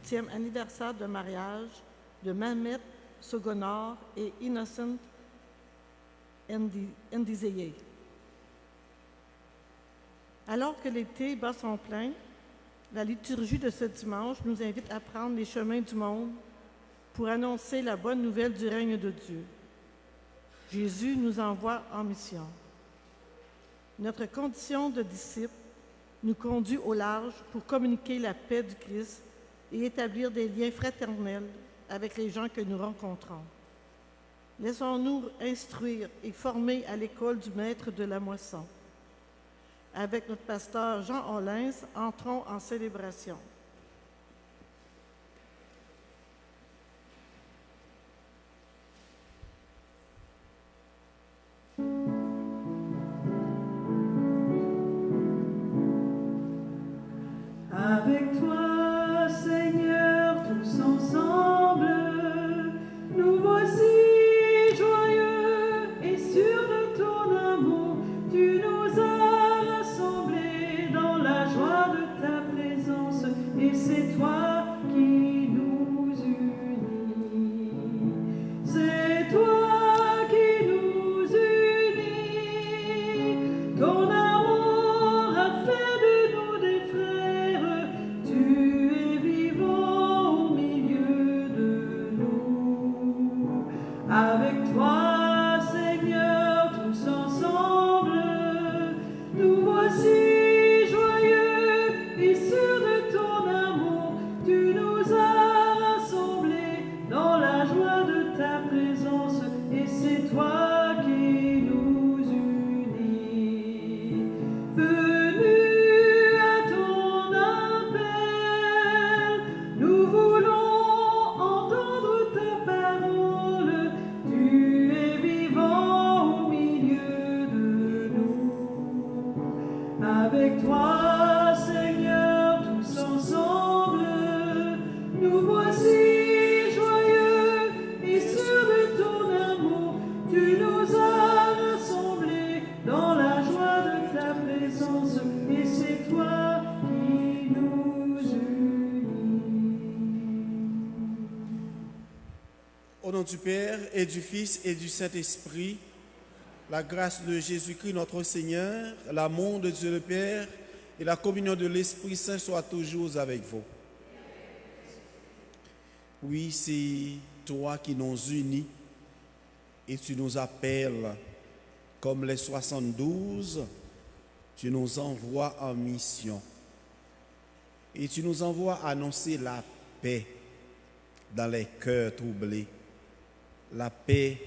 8e anniversaire de mariage de Mehmet Sogonor et Innocent Ndizeye. Alors que l'été bat son plein, la liturgie de ce dimanche nous invite à prendre les chemins du monde pour annoncer la bonne nouvelle du règne de Dieu. Jésus nous envoie en mission. Notre condition de disciple nous conduit au large pour communiquer la paix du Christ et établir des liens fraternels avec les gens que nous rencontrons. Laissons-nous instruire et former à l'école du Maître de la moisson. Avec notre pasteur Jean Hollins, entrons en célébration. Avec toi, Seigneur, tous ensemble, nous voici joyeux et sûrs de ton amour. Tu nous as rassemblés dans la joie de ta présence, et c'est toi qui nous unis. C'est toi qui nous unis. Ton amour a fait de nous des frères. Tu es vivant au milieu de nous. Avec toi, Seigneur, tous ensemble, nous voici joyeux et sûrs de ton amour. Tu nous as rassemblés dans la joie de ta présence, et c'est toi qui nous unis. Venus à ton appel, nous voulons entendre ta parole. Tu es vivant au milieu de nous. Avec toi, Seigneur, tous ensemble, nous voici joyeux et sûrs de ton amour. Tu nous as rassemblés dans la joie de ta présence, et c'est toi qui nous unis. Au nom du Père et du Fils et du Saint-Esprit, la grâce de Jésus-Christ notre Seigneur, l'amour de Dieu le Père et la communion de l'Esprit Saint soient toujours avec vous. Oui, c'est toi qui nous unis et tu nous appelles comme les 72, tu nous envoies en mission et tu nous envoies annoncer la paix dans les cœurs troublés, la paix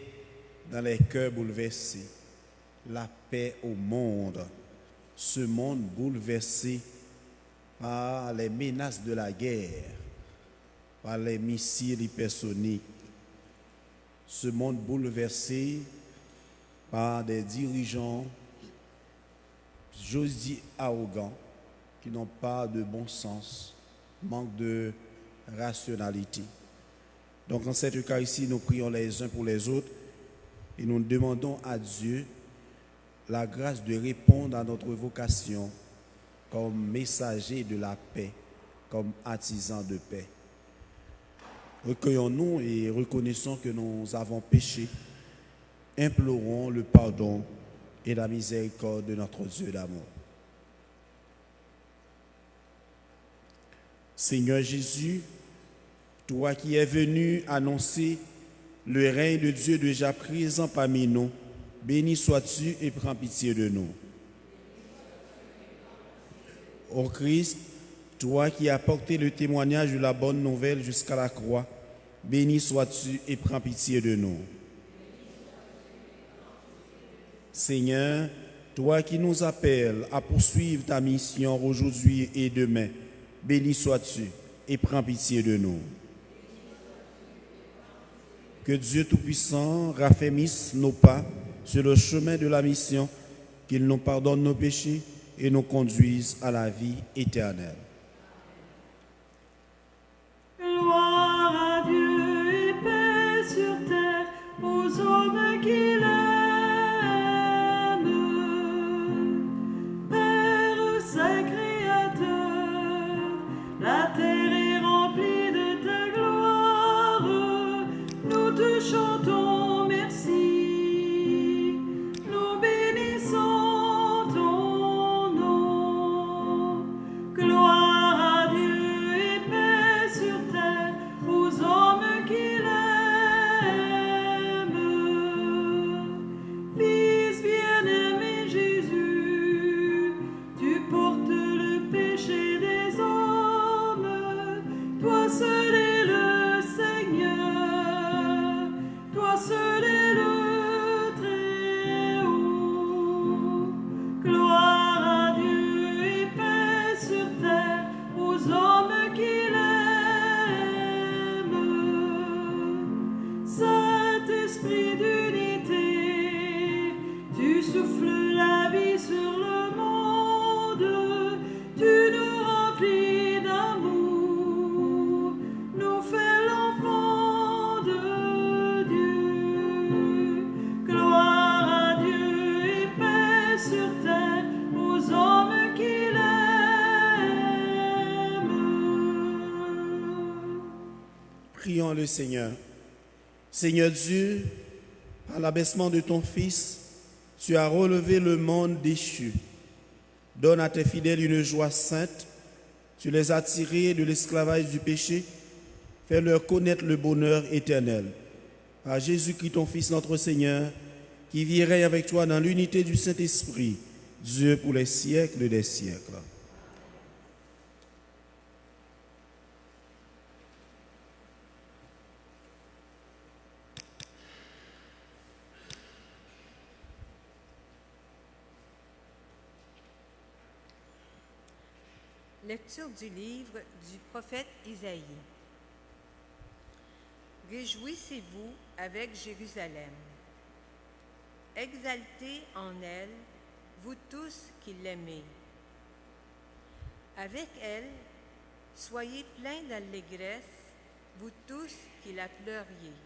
dans les cœurs bouleversés, la paix au monde, ce monde bouleversé par les menaces de la guerre, par les missiles hypersoniques, ce monde bouleversé par des dirigeants, j'ose dire arrogants, qui n'ont pas de bon sens, manque de rationalité. Donc en cette Eucharistie, nous prions les uns pour les autres et nous demandons à Dieu la grâce de répondre à notre vocation comme messager de la paix, comme artisan de paix. Recueillons-nous et reconnaissons que nous avons péché. Implorons le pardon et la miséricorde de notre Dieu d'amour. Seigneur Jésus, toi qui es venu annoncer le règne de Dieu déjà présent parmi nous, béni sois-tu et prends pitié de nous. Ô Christ, toi qui as porté le témoignage de la bonne nouvelle jusqu'à la croix, béni sois-tu et prends pitié de nous. Seigneur, toi qui nous appelles à poursuivre ta mission aujourd'hui et demain, béni sois-tu et prends pitié de nous. Que Dieu Tout-Puissant raffermisse nos pas sur le chemin de la mission, qu'il nous pardonne nos péchés et nous conduise à la vie éternelle. Gloire à Dieu et paix sur terre aux hommes qui l'aiment. Père saint créateur, la terre est remplie de seul est le Seigneur, toi seul est le Très-Haut. Gloire à Dieu et paix sur terre aux hommes qu'il aime. Saint-Esprit d'unité, tu souffles la vie sur le monde, tu nous remplis d'amour, nous fais l'enfant de Dieu. Gloire à Dieu et paix sur terre aux hommes qu'il aime. Prions le Seigneur. Seigneur Dieu, par l'abaissement de ton Fils, tu as relevé le monde déchu. Donne à tes fidèles une joie sainte. Tu les as tirés de l'esclavage du péché. Fais-leur connaître le bonheur éternel. Par Jésus-Christ, ton Fils, notre Seigneur, qui vit et règne avec toi dans l'unité du Saint-Esprit, Dieu pour les siècles des siècles. Lecture du livre du prophète Isaïe. Réjouissez-vous avec Jérusalem. Exaltez en elle, vous tous qui l'aimez. Avec elle, soyez pleins d'allégresse, vous tous qui la pleuriez.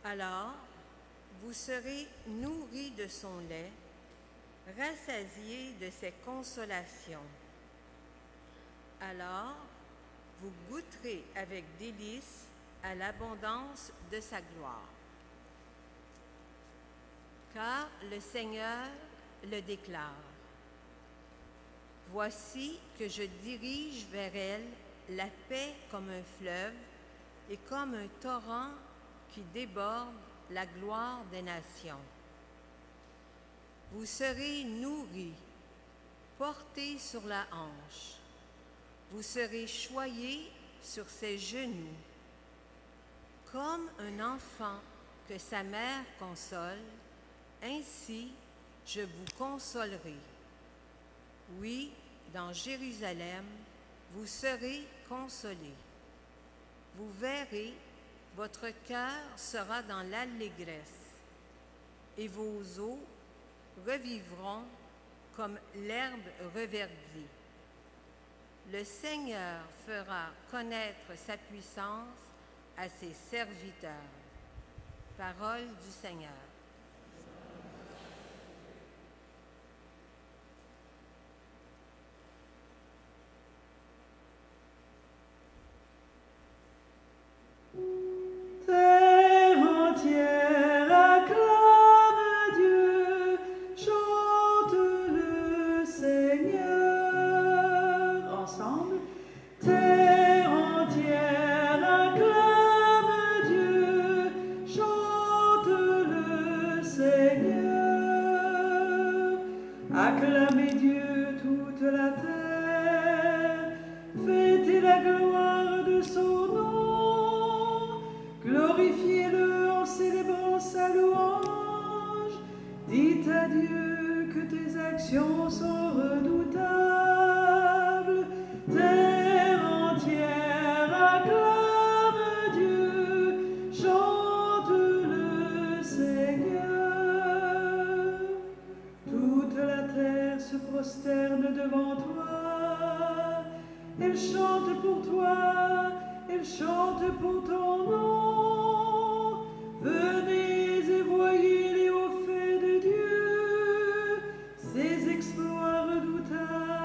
Alors, vous serez nourris de son lait, rassasiés de ses consolations. Alors, vous goûterez avec délice à l'abondance de sa gloire. Car le Seigneur le déclare. Voici que je dirige vers elle la paix comme un fleuve et comme un torrent qui déborde la gloire des nations. Vous serez nourris, portés sur la hanche. Vous serez choyés sur ses genoux. Comme un enfant que sa mère console, ainsi je vous consolerai. Oui, dans Jérusalem, vous serez consolés. Vous verrez, votre cœur sera dans l'allégresse, et vos os revivront comme l'herbe reverdie. Le Seigneur fera connaître sa puissance à ses serviteurs. Parole du Seigneur. Terre entière acclame Dieu, chante le Seigneur. Ensemble. Terre entière acclame Dieu, chante le Seigneur. Acclamez Dieu toute la terre, fêtez la gloire de son nom. Glorifiez-le en célébrant sa louange. Dites à Dieu que tes actions sont redoutables. Terre entière acclame Dieu, chante le Seigneur. Toute la terre se prosterne devant toi. Elle chante pour toi, elle chante pour ton nom. Venez et voyez les hauts faits de Dieu, ses exploits redoutables.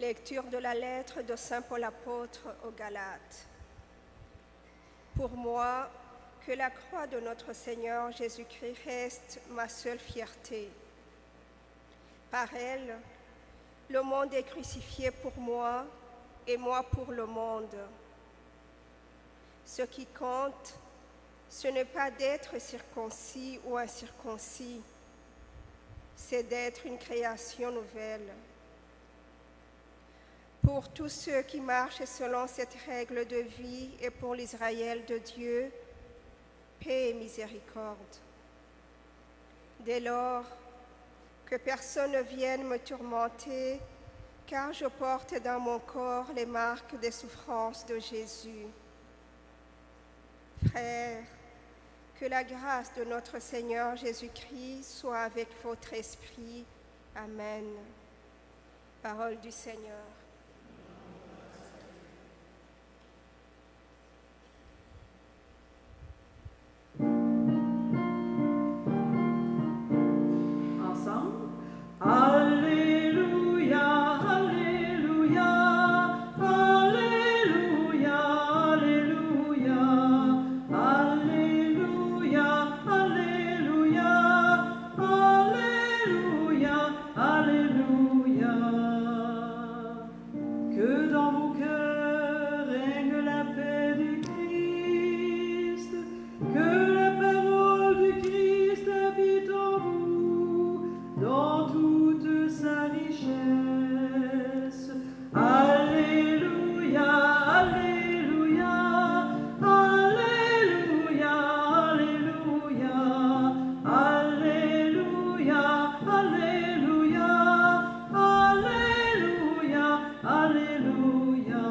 Lecture de la lettre de Saint Paul apôtre aux Galates. Pour moi, que la croix de notre Seigneur Jésus-Christ reste ma seule fierté. Par elle, le monde est crucifié pour moi et moi pour le monde. Ce qui compte, ce n'est pas d'être circoncis ou incirconcis, c'est d'être une création nouvelle. Pour tous ceux qui marchent selon cette règle de vie et pour l'Israël de Dieu, paix et miséricorde. Dès lors, que personne ne vienne me tourmenter, car je porte dans mon corps les marques des souffrances de Jésus. Frères, que la grâce de notre Seigneur Jésus-Christ soit avec votre esprit. Amen. Parole du Seigneur. Alléluia, Alléluia, Alléluia, Alléluia, Alléluia, Alléluia, Alléluia, Alléluia. Que dans vos cœurs règne la paix du Christ, que la parole du Christ habite en vous, dans toute sa richesse. Alléluia, Alléluia, Alléluia, Alléluia, Alléluia, Alléluia, Alléluia, Alléluia.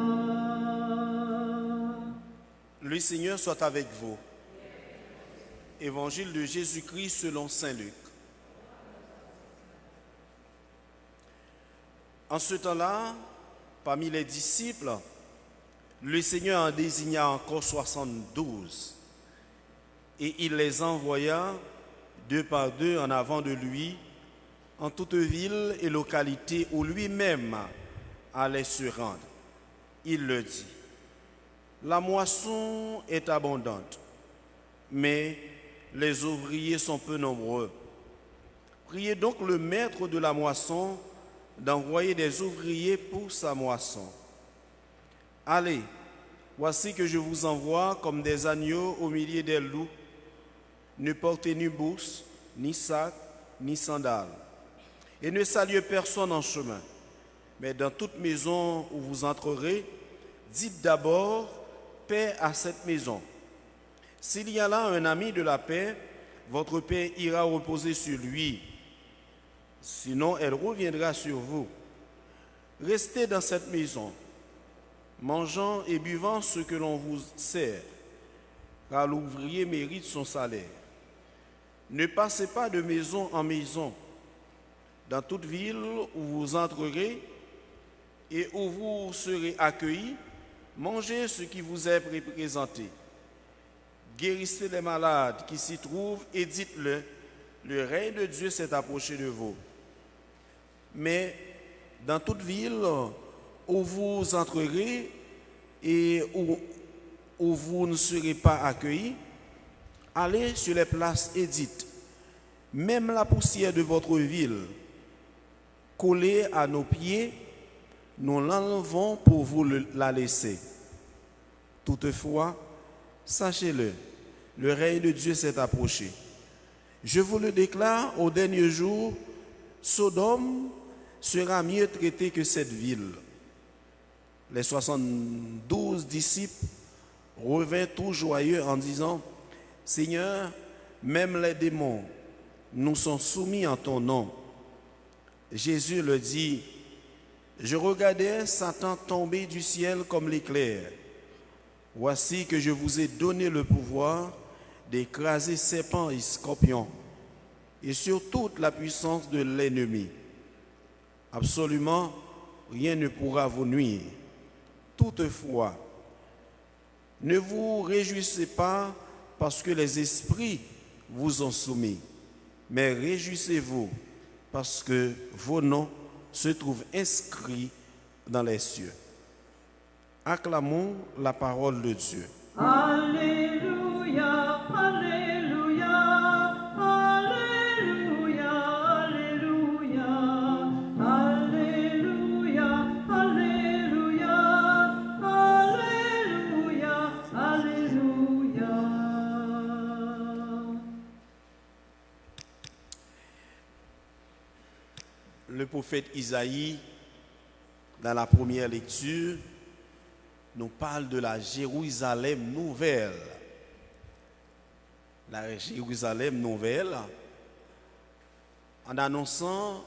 Le Seigneur soit avec vous. Évangile de Jésus-Christ selon saint Luc. En ce temps-là, parmi les disciples, le Seigneur en désigna encore 72 et il les envoya deux par deux en avant de lui en toute ville et localité où lui-même allait se rendre. Il le dit: la moisson est abondante, mais les ouvriers sont peu nombreux. Priez donc le maître de la moisson d'envoyer des ouvriers pour sa moisson. Allez, voici que je vous envoie comme des agneaux au milieu des loups. Ne portez ni bourse, ni sac, ni sandales. Et ne saluez personne en chemin. Mais dans toute maison où vous entrerez, dites d'abord paix à cette maison. S'il y a là un ami de la paix, votre paix ira reposer sur lui. Sinon, elle reviendra sur vous. Restez dans cette maison, mangeant et buvant ce que l'on vous sert, car l'ouvrier mérite son salaire. Ne passez pas de maison en maison. Dans toute ville où vous entrerez et où vous serez accueillis, mangez ce qui vous est présenté. Guérissez les malades qui s'y trouvent et dites-le, le règne de Dieu s'est approché de vous. Mais dans toute ville où vous entrerez et où vous ne serez pas accueillis, allez sur les places et dites, même la poussière de votre ville, collée à nos pieds, nous l'enlevons pour vous la laisser. Toutefois, sachez-le, le règne de Dieu s'est approché. Je vous le déclare, au dernier jour, Sodome sera mieux traité que cette ville. Les 72 disciples revinrent tout joyeux en disant, Seigneur, même les démons nous sont soumis en ton nom. Jésus leur dit, je regardais Satan tomber du ciel comme l'éclair. Voici que je vous ai donné le pouvoir d'écraser serpents et scorpions et sur toute la puissance de l'ennemi. Absolument rien ne pourra vous nuire. Toutefois, ne vous réjouissez pas parce que les esprits vous ont soumis, mais réjouissez-vous parce que vos noms se trouvent inscrits dans les cieux. Acclamons la parole de Dieu. Alléluia, Alléluia, Alléluia, Alléluia, Alléluia, Alléluia, Alléluia, Alléluia. Le prophète Isaïe, dans la première lecture, nous parle de la Jérusalem nouvelle. La Jérusalem nouvelle, en annonçant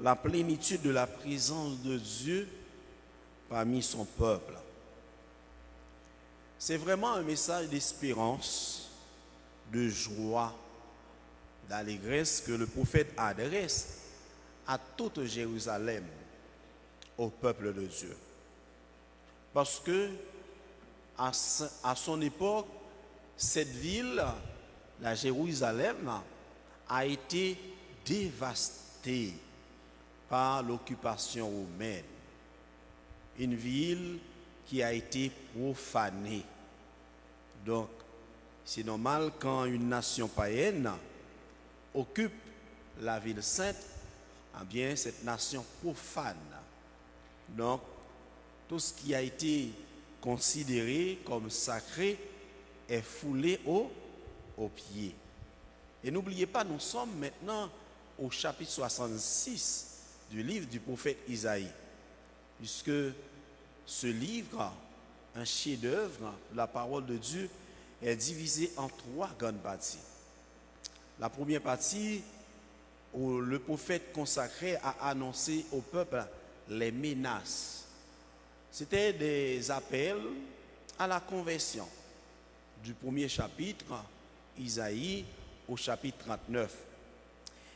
la plénitude de la présence de Dieu parmi son peuple. C'est vraiment un message d'espérance, de joie, d'allégresse que le prophète adresse à toute Jérusalem, au peuple de Dieu. Parce que à son époque, cette ville, la Jérusalem, a été dévastée par l'occupation romaine. Une ville qui a été profanée. Donc, c'est normal quand une nation païenne occupe la ville sainte, eh bien, cette nation profane. Donc, tout ce qui a été considéré comme sacré est foulé aux pieds. Et n'oubliez pas, nous sommes maintenant au chapitre 66 du livre du prophète Isaïe, puisque ce livre, un chef-d'œuvre, la parole de Dieu, est divisé en 3 grandes parties. La première partie, où le prophète consacré a annoncé au peuple les menaces. C'était des appels à la conversion du premier chapitre, Isaïe, au chapitre 39.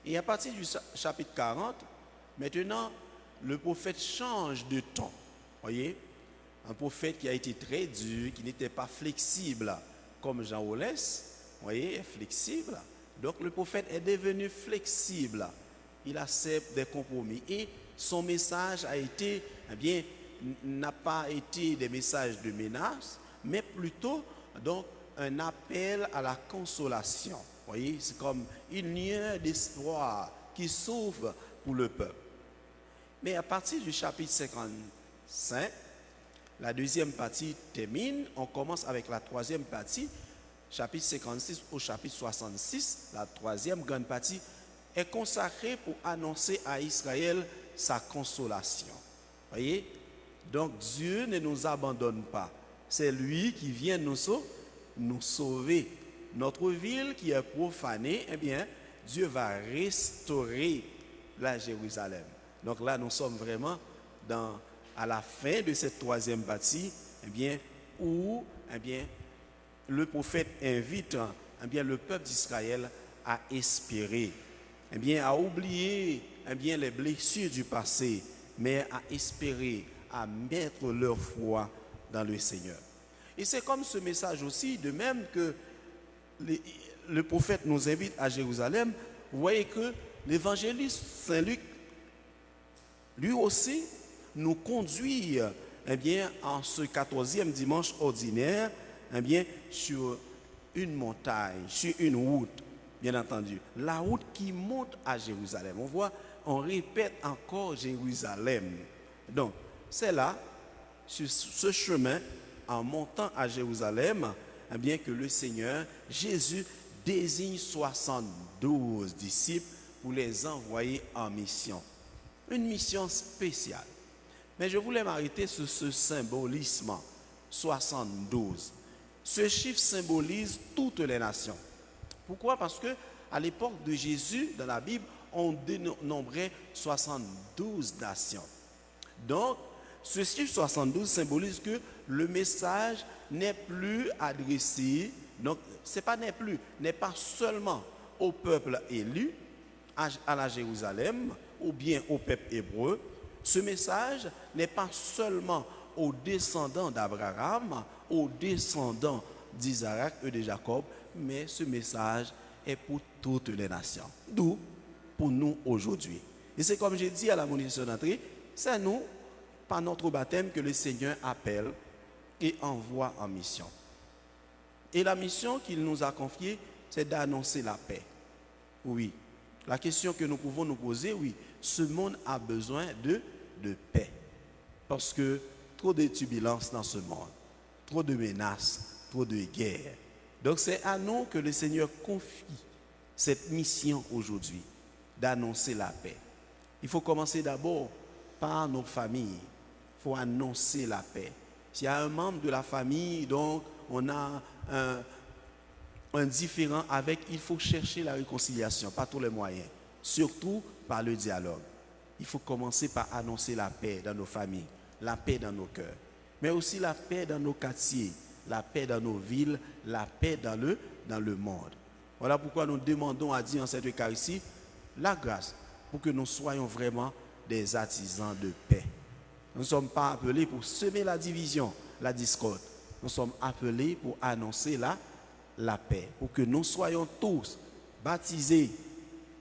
Et à partir du chapitre 40, maintenant, le prophète change de ton. Voyez, un prophète qui a été très dur, qui n'était pas flexible, comme Jean Oles, voyez, flexible. Donc le prophète est devenu flexible. Il accepte des compromis. Et son message a été, eh bien, n'a pas été des messages de menace, mais plutôt donc un appel à la consolation. Vous voyez, c'est comme une lueur d'espoir qui s'ouvre pour le peuple. Mais à partir du chapitre 55, la deuxième partie termine. On commence avec la troisième partie, chapitre 56 au chapitre 66. La troisième grande partie est consacrée pour annoncer à Israël sa consolation. Vous voyez? Donc Dieu ne nous abandonne pas. C'est lui qui vient nous sauver. Notre ville qui est profanée, eh bien, Dieu va restaurer la Jérusalem. Donc là, nous sommes vraiment à la fin de cette troisième partie, eh bien, où eh bien, le prophète invite eh bien, le peuple d'Israël à espérer, eh bien, à oublier eh bien, les blessures du passé, mais à espérer, à mettre leur foi dans le Seigneur. Et c'est comme ce message aussi, de même que le prophète nous invite à Jérusalem, vous voyez que l'évangéliste Saint Luc, lui aussi, nous conduit eh bien, en ce 14e dimanche ordinaire eh bien, sur une montagne, sur une route, bien entendu. La route qui monte à Jérusalem. On voit, on répète encore Jérusalem. Donc, c'est là, sur ce chemin, en montant à Jérusalem, eh bien que le Seigneur, Jésus, désigne 72 disciples pour les envoyer en mission. Une mission spéciale. Mais je voulais m'arrêter sur ce symbolisme, 72. Ce chiffre symbolise toutes les nations. Pourquoi? Parce que à l'époque de Jésus, dans la Bible, on dénombrait 72 nations. Donc, ce chiffre 72 symbolise que le message n'est plus adressé, donc n'est pas seulement au peuple élu, à la Jérusalem, ou bien au peuple hébreu. Ce message n'est pas seulement aux descendants d'Abraham, aux descendants d'Isaac et de Jacob, mais ce message est pour toutes les nations. D'où pour nous aujourd'hui. Et c'est comme j'ai dit à la monition d'entrée, c'est nous, par notre baptême que le Seigneur appelle et envoie en mission. Et la mission qu'il nous a confiée, c'est d'annoncer la paix. Oui, la question que nous pouvons nous poser, oui, ce monde a besoin de paix. Parce que trop de turbulences dans ce monde, trop de menaces, trop de guerres. Donc c'est à nous que le Seigneur confie cette mission aujourd'hui, d'annoncer la paix. Il faut commencer d'abord par nos familles. Il faut annoncer la paix. S'il y a un membre de la famille, donc on a un différend avec, il faut chercher la réconciliation par tous les moyens, surtout par le dialogue. Il faut commencer par annoncer la paix dans nos familles, la paix dans nos cœurs, mais aussi la paix dans nos quartiers, la paix dans nos villes, la paix dans le monde. Voilà pourquoi nous demandons à Dieu en cette Eucharistie la grâce pour que nous soyons vraiment des artisans de paix. Nous ne sommes pas appelés pour semer la division, la discorde. Nous sommes appelés pour annoncer la paix, pour que nous soyons tous baptisés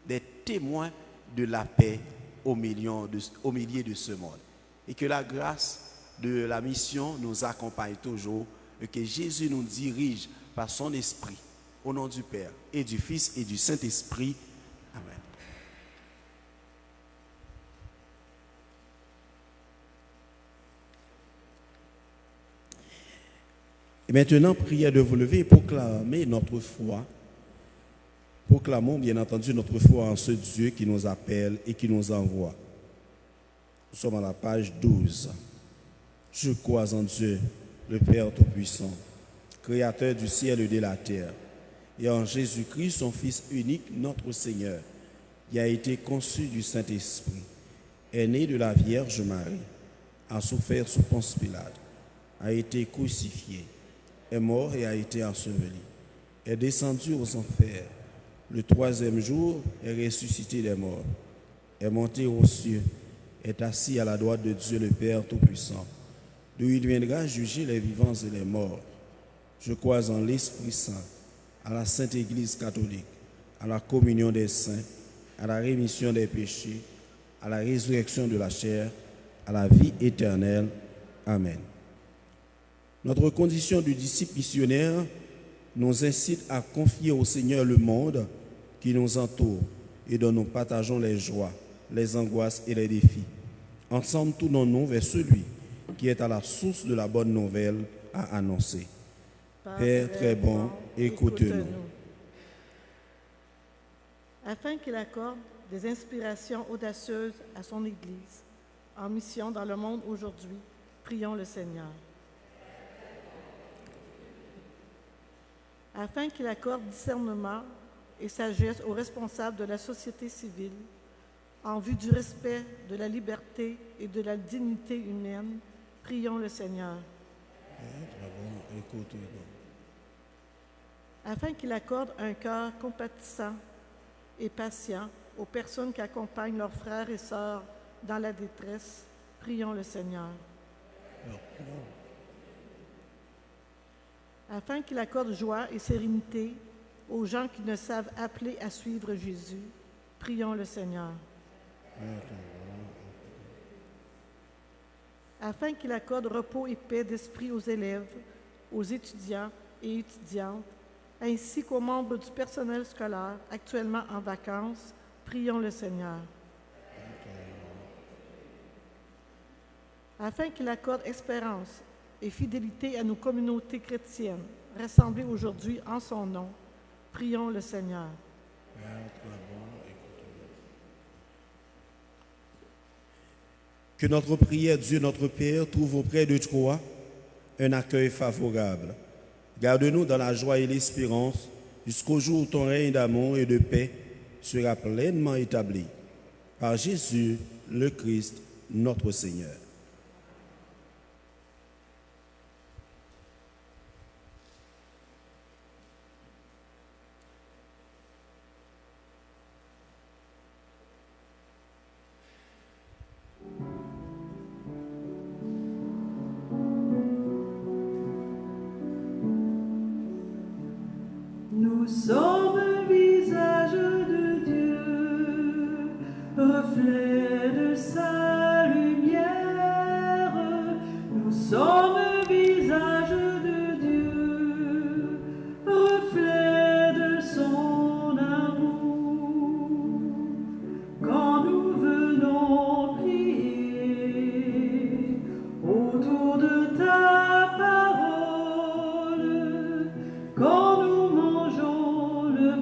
des témoins de la paix au milieu de ce monde. Et que la grâce de la mission nous accompagne toujours et que Jésus nous dirige par son esprit. Au nom du Père et du Fils et du Saint-Esprit. Amen. Et maintenant, prière de vous lever et proclamer notre foi. Proclamons bien entendu notre foi en ce Dieu qui nous appelle et qui nous envoie. Nous sommes à la page 12. Je crois en Dieu, le Père Tout-Puissant, Créateur du ciel et de la terre, et en Jésus-Christ, son Fils unique, notre Seigneur, qui a été conçu du Saint-Esprit, est né de la Vierge Marie, a souffert sous Ponce Pilate, a été crucifié, est mort et a été enseveli, est descendu aux enfers, le troisième jour est ressuscité des morts, est monté aux cieux, est assis à la droite de Dieu le Père Tout-Puissant, d'où il viendra juger les vivants et les morts. Je crois en l'Esprit Saint, à la Sainte Église catholique, à la communion des saints, à la rémission des péchés, à la résurrection de la chair, à la vie éternelle. Amen. Notre condition de disciple missionnaire nous incite à confier au Seigneur le monde qui nous entoure et dont nous partageons les joies, les angoisses et les défis. Ensemble, tournons-nous vers celui qui est à la source de la bonne nouvelle à annoncer. Père très bon, écoute-nous. Afin qu'il accorde des inspirations audacieuses à son Église, en mission dans le monde aujourd'hui, prions le Seigneur. Afin qu'il accorde discernement et sagesse aux responsables de la société civile, en vue du respect de la liberté et de la dignité humaine, prions le Seigneur. Père très bon, écoute-nous. Afin qu'il accorde un cœur compatissant et patient aux personnes qui accompagnent leurs frères et sœurs dans la détresse, prions le Seigneur. Afin qu'il accorde joie et sérénité aux gens qui ne savent appeler à suivre Jésus, prions le Seigneur. Afin qu'il accorde repos et paix d'esprit aux élèves, aux étudiants et étudiantes, ainsi qu'aux membres du personnel scolaire actuellement en vacances, prions le Seigneur. Afin qu'il accorde espérance et fidélité à nos communautés chrétiennes rassemblées aujourd'hui en son nom, prions le Seigneur. Que notre prière, Dieu notre Père, trouve auprès de toi un accueil favorable. Garde-nous dans la joie et l'espérance jusqu'au jour où ton règne d'amour et de paix sera pleinement établi. Par Jésus, le Christ, notre Seigneur. Nous sommes un visage de Dieu, reflet de sa lumière.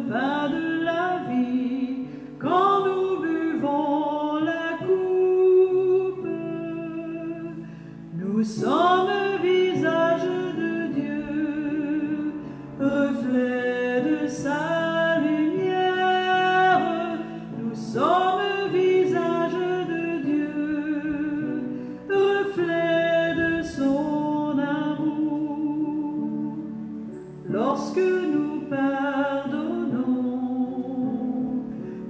le pain de la vie, quand nous buvons la coupe. Nous sommes visage de Dieu, reflet de sa lumière. Nous sommes visage de Dieu, reflet de son amour. Lorsque nous pardonnons,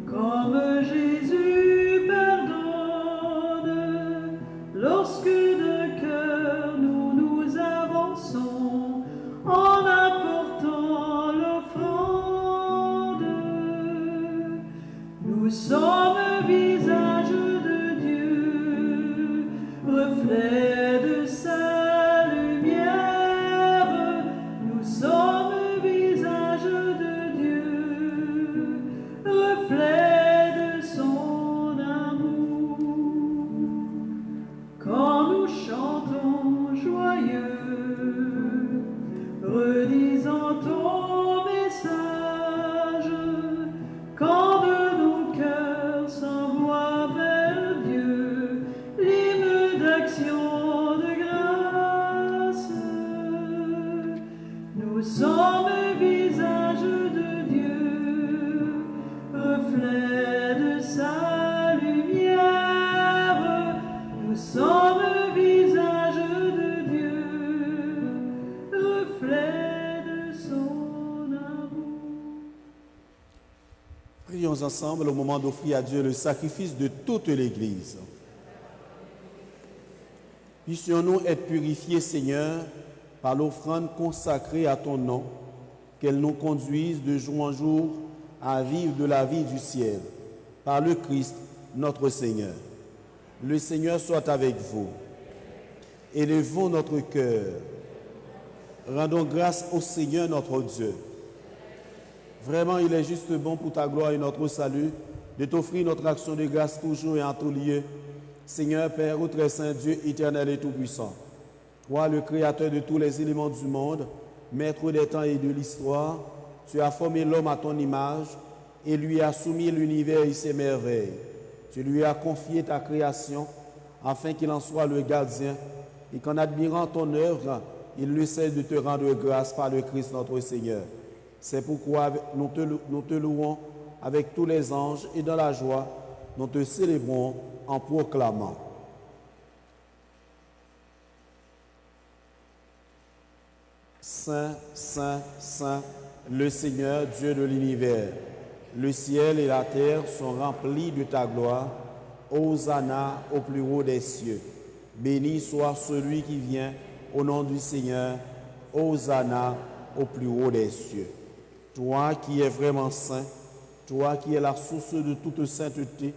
comme Jésus pardonne, lorsque d'un cœur nous avançons en apportant l'offrande, nous sommes visage de Dieu, reflet de sa lumière. Nous sommes visage de Dieu, reflet de son amour. Quand nous chantons joyeux, redisant ton message, quand de nos cœurs s'envoie vers Dieu l'hymne d'action de grâce, nous sommes visage de Dieu, reflet de sa lumière. Nous sommes visage de Dieu, reflet de son amour. Prions ensemble au moment d'offrir à Dieu le sacrifice de toute l'Église. Puissions-nous être purifiés, Seigneur, par l'offrande consacrée à ton nom, qu'elle nous conduise de jour en jour à vivre de la vie du ciel, par le Christ, notre Seigneur. Le Seigneur soit avec vous. Élevons notre cœur. Rendons grâce au Seigneur notre Dieu. Vraiment, il est juste bon pour ta gloire et notre salut de t'offrir notre action de grâce toujours et en tout lieu. Seigneur, Père, ô très saint Dieu, éternel et tout-puissant. Toi, le créateur de tous les éléments du monde, maître des temps et de l'histoire, tu as formé l'homme à ton image et lui as soumis l'univers et ses merveilles. Tu lui as confié ta création afin qu'il en soit le gardien et qu'en admirant ton œuvre, il ne cesse de te rendre grâce par le Christ notre Seigneur. C'est pourquoi nous te louons avec tous les anges et dans la joie, nous te célébrons en proclamant. Saint, Saint, Saint, le Seigneur, Dieu de l'univers. Le ciel et la terre sont remplis de ta gloire. Hosanna au plus haut des cieux. Béni soit celui qui vient au nom du Seigneur. Hosanna au plus haut des cieux. Toi qui es vraiment saint, toi qui es la source de toute sainteté,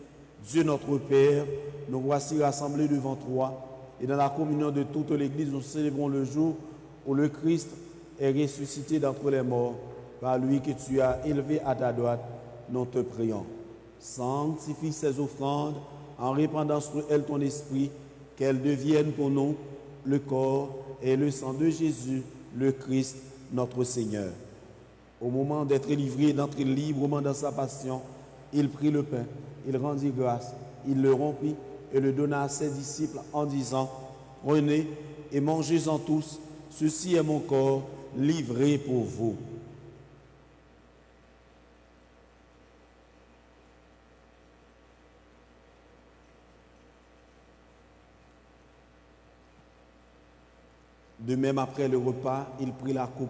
Dieu notre Père, nous voici rassemblés devant toi et dans la communion de toute l'Église, nous célébrons le jour où le Christ est ressuscité d'entre les morts, par lui que tu as élevé à ta droite, nous te prions. Sanctifie ces offrandes en répandant sur elles ton esprit, qu'elles deviennent pour nous le corps et le sang de Jésus, le Christ, notre Seigneur. Au moment d'être livré, d'entrer librement dans sa passion, il prit le pain, il rendit grâce, il le rompit et le donna à ses disciples en disant, « Prenez et mangez-en tous, ceci est mon corps livré pour vous. » De même, après le repas, il prit la coupe.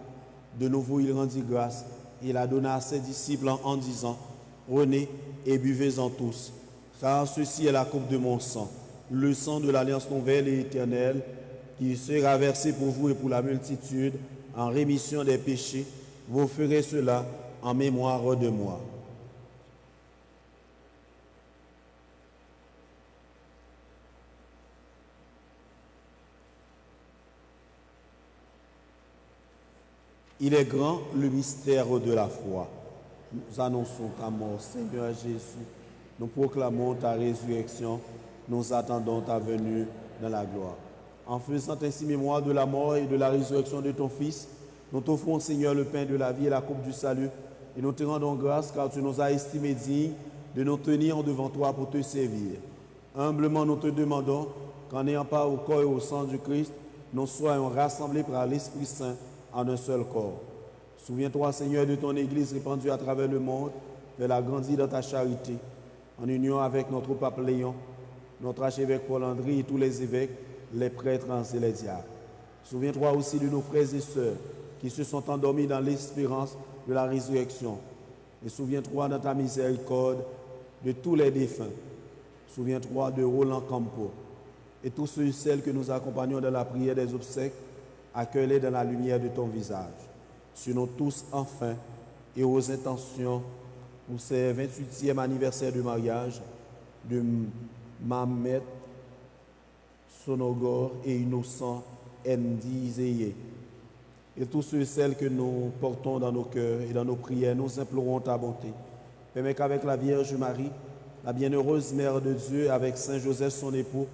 De nouveau, il rendit grâce. Il la donna à ses disciples en disant, « Prenez et buvez-en tous, car ceci est la coupe de mon sang, le sang de l'alliance nouvelle et éternelle, qui sera versé pour vous et pour la multitude en rémission des péchés. Vous ferez cela en mémoire de moi. » Il est grand le mystère de la foi. Nous annonçons ta mort, Seigneur Jésus. Nous proclamons ta résurrection. Nous attendons ta venue dans la gloire. En faisant ainsi mémoire de la mort et de la résurrection de ton Fils, nous t'offrons, Seigneur, le pain de la vie et la coupe du salut, et nous te rendons grâce car tu nous as estimés dignes de nous tenir devant toi pour te servir. Humblement, nous te demandons qu'en ayant part au corps et au sang du Christ, nous soyons rassemblés par l'Esprit Saint en un seul corps. Souviens-toi, Seigneur, de ton Église répandue à travers le monde, fais-la grandir dans ta charité, en union avec notre pape Léon, notre archevêque Paul André et tous les évêques, les prêtres et les diacres. Souviens-toi aussi de nos frères et sœurs qui se sont endormis dans l'espérance de la résurrection. Et souviens-toi dans ta miséricorde de tous les défunts. Souviens-toi de Roland Campo et tous ceux et celles que nous accompagnons dans la prière des obsèques, accueille-les dans la lumière de ton visage. Sur nous tous, enfin, et aux intentions pour ce 28e anniversaire du mariage de Mamet Sonogor et Innocent Ndi Zeye. Et tous ceux et celles que nous portons dans nos cœurs et dans nos prières, nous implorons ta bonté. Permets qu'avec la Vierge Marie, la bienheureuse Mère de Dieu, avec Saint Joseph son époux,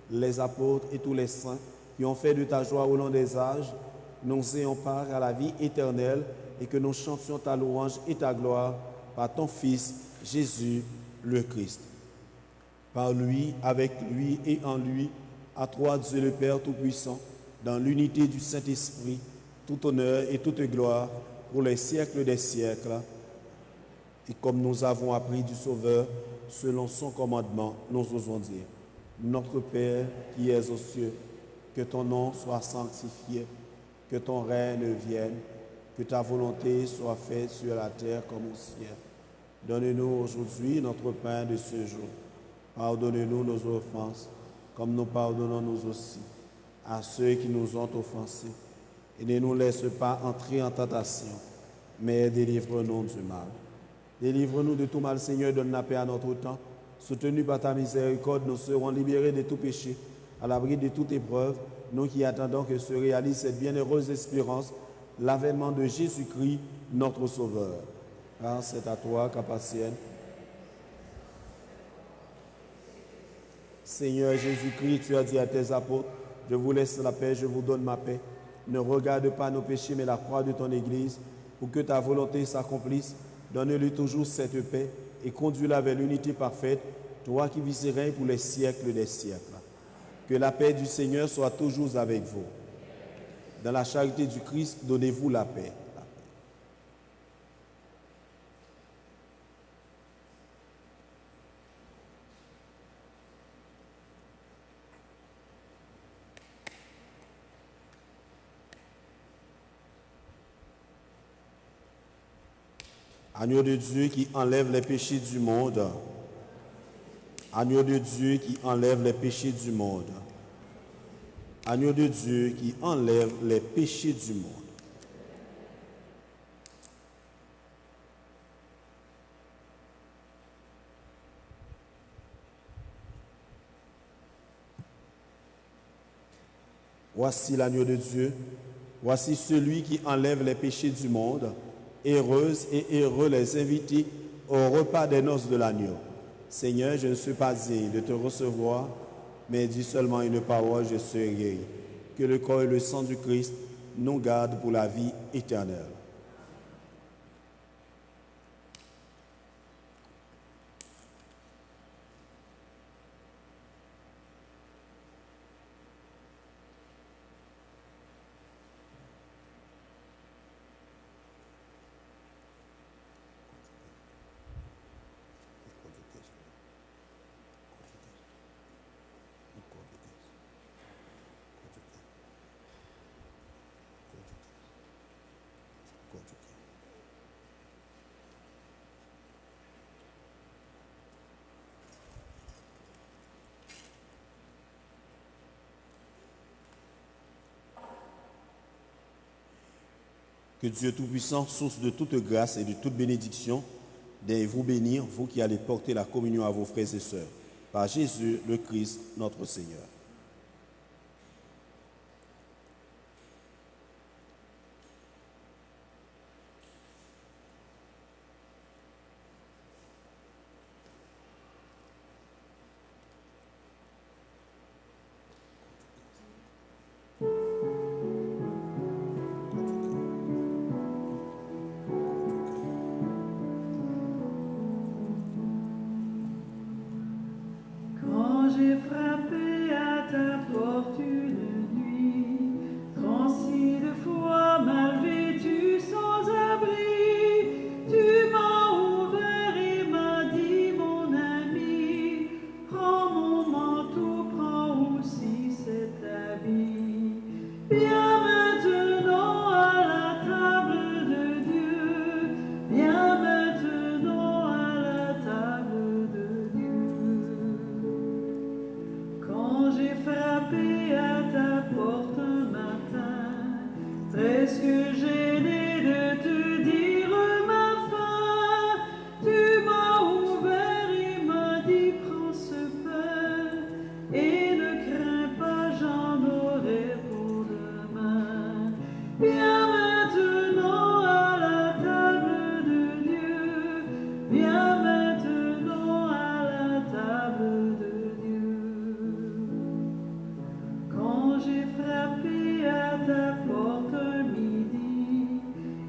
les apôtres et tous les saints qui ont fait de ta joie au long des âges, nous ayons part à la vie éternelle et que nous chantions ta louange et ta gloire par ton Fils, Jésus le Christ. Par lui, avec lui et en lui, à toi Dieu le Père Tout-Puissant, dans l'unité du Saint-Esprit, tout honneur et toute gloire pour les siècles des siècles. Et comme nous avons appris du Sauveur, selon son commandement, nous osons dire: Notre Père qui es aux cieux, que ton nom soit sanctifié, que ton règne vienne, que ta volonté soit faite sur la terre comme au ciel. Donne-nous aujourd'hui notre pain de ce jour. Pardonne-nous nos offenses, comme nous pardonnons nous aussi à ceux qui nous ont offensés. Et ne nous laisse pas entrer en tentation, mais délivre-nous du mal. Délivre-nous de tout mal, Seigneur, donne la paix à notre temps. Soutenus par ta miséricorde, nous serons libérés de tout péché, à l'abri de toute épreuve, nous qui attendons que se réalise cette bienheureuse espérance, l'avènement de Jésus-Christ, notre Sauveur. Car c'est à toi qu'appartiennent. Seigneur Jésus-Christ, tu as dit à tes apôtres: je vous laisse la paix, je vous donne ma paix. Ne regarde pas nos péchés, mais la croix de ton Église, pour que ta volonté s'accomplisse. Donne-lui toujours cette paix et conduis-la vers l'unité parfaite, toi qui vis et règnes pour les siècles des siècles. Que la paix du Seigneur soit toujours avec vous. Dans la charité du Christ, donnez-vous la paix. Agneau de Dieu qui enlève les péchés du monde. Agneau de Dieu qui enlève les péchés du monde. Agneau de Dieu qui enlève les péchés du monde. Voici l'agneau de Dieu. Voici celui qui enlève les péchés du monde. Heureuses et heureux les invités au repas des noces de l'agneau. Seigneur, je ne suis pas digne de te recevoir, mais dis seulement une parole, je serai guéri. Que le corps et le sang du Christ nous gardent pour la vie éternelle. Que Dieu Tout-Puissant, source de toute grâce et de toute bénédiction, daigne vous bénir, vous qui allez porter la communion à vos frères et sœurs. Par Jésus le Christ, notre Seigneur. j'ai frappé à ta porte une nuit, 36 fois mal vêtu sans abri, tu m'as ouvert et m'as dit, mon ami, prends mon manteau, prends aussi cet habit. Viens maintenant à la table de Dieu, viens maintenant à la table de Dieu. Quand j'ai frappé à ta porte un matin, presque gêné de te dire ma faim, tu m'as ouvert et m'as dit, prends ce pain et ne crains pas, j'en aurai pour demain. Viens maintenant à la table de Dieu, viens maintenant à la table de Dieu. Quand j'ai frappé à ta porte un midi,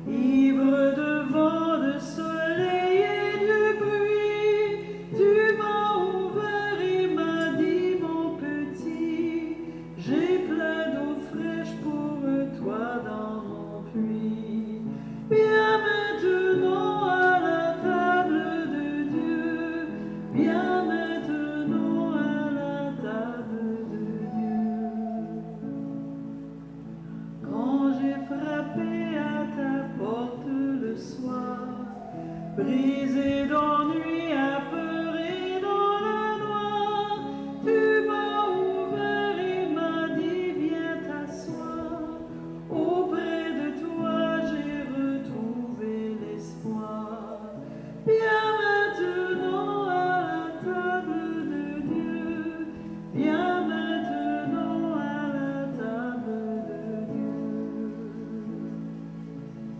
ivre de vent, de soleil et de bruit, tu m'as ouvert et m'as dit, mon petit, j'ai plein d'eau fraîche pour toi dans mon puits. Viens maintenant à la table de Dieu, viens maintenant à la table de Dieu. Quand j'ai frappé à ta porte le soir, brisé d'ennui, apeuré dans le noir, tu m'as ouvert et m'as dit, viens t'asseoir. Auprès de toi, j'ai retrouvé l'espoir. Viens maintenant à la table de Dieu, viens maintenant à la table de Dieu.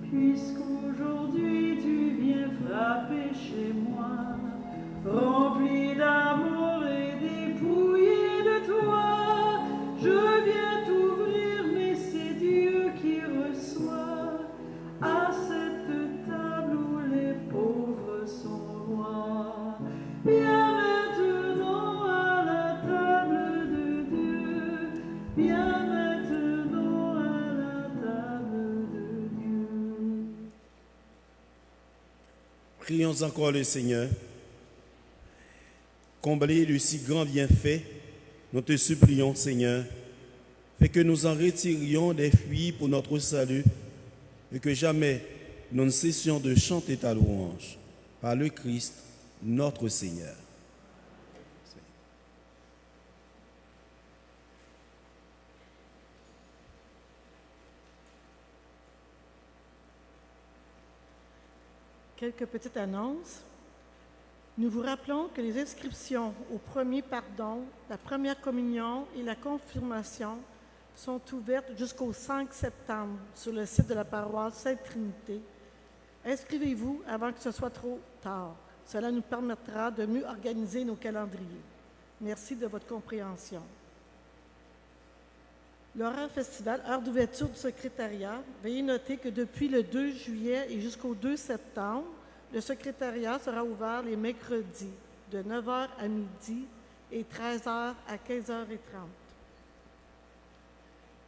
Puisqu'aujourd'hui tu viens frapper chez moi, rempli d'amour et dépouillé de toi, je viens t'ouvrir, mais c'est Dieu qui reçoit à cette table où les pauvres sont rois. Viens maintenant à la table de Dieu, viens maintenant à la table de Dieu. Prions encore le Seigneur. Comblé de si grands bienfaits, nous te supplions, Seigneur, fais que nous en retirions des fruits pour notre salut et que jamais nous ne cessions de chanter ta louange. Par le Christ, notre Seigneur. Quelques petites annonces. Nous vous rappelons que les inscriptions au premier pardon, la première communion et la confirmation sont ouvertes jusqu'au 5 septembre sur le site de la paroisse Sainte-Trinité. Inscrivez-vous avant que ce soit trop tard. Cela nous permettra de mieux organiser nos calendriers. Merci de votre compréhension. L'horaire festival, heure d'ouverture du secrétariat. Veuillez noter que depuis le 2 juillet et jusqu'au 2 septembre, le secrétariat sera ouvert les mercredis de 9h à midi et 13h à 15h30.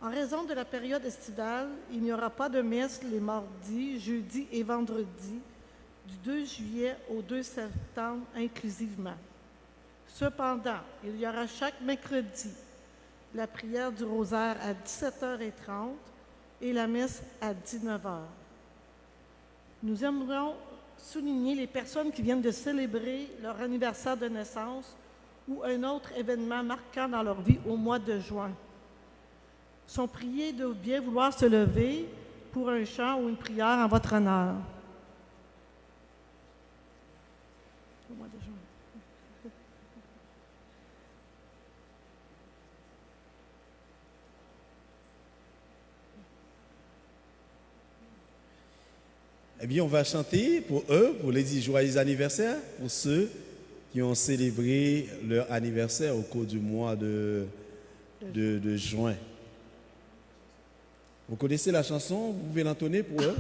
En raison de la période estivale, il n'y aura pas de messe les mardis, jeudis et vendredis du 2 juillet au 2 septembre inclusivement. Cependant, il y aura chaque mercredi la prière du rosaire à 17h30 et la messe à 19h. Nous aimerions souligner les personnes qui viennent de célébrer leur anniversaire de naissance ou un autre événement marquant dans leur vie au mois de juin. Sont priés de bien vouloir se lever pour un chant ou une prière en votre honneur. Au mois de juin. Eh bien, on va chanter pour eux, pour les 10 joyeux anniversaires, pour ceux qui ont célébré leur anniversaire au cours du mois de juin. Vous connaissez la chanson? Vous pouvez l'entonner pour eux?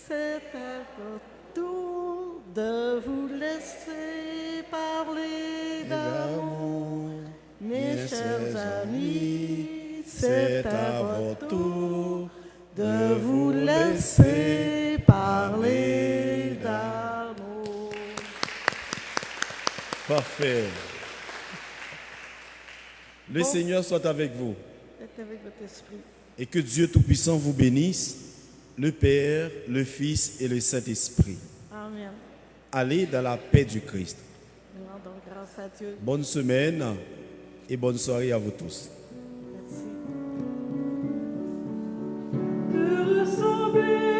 C'est à votre tour de vous laisser chers amis, c'est à votre tour de vous laisser parler d'amour. Parfait. Le Seigneur soit avec vous. Faites avec votre esprit. Et que Dieu Tout-Puissant vous bénisse, le Père, le Fils et le Saint-Esprit. Amen. Allez dans la paix du Christ. Nous rendons grâce à Dieu. Bonne semaine et bonne soirée à vous tous. Merci. de ressembler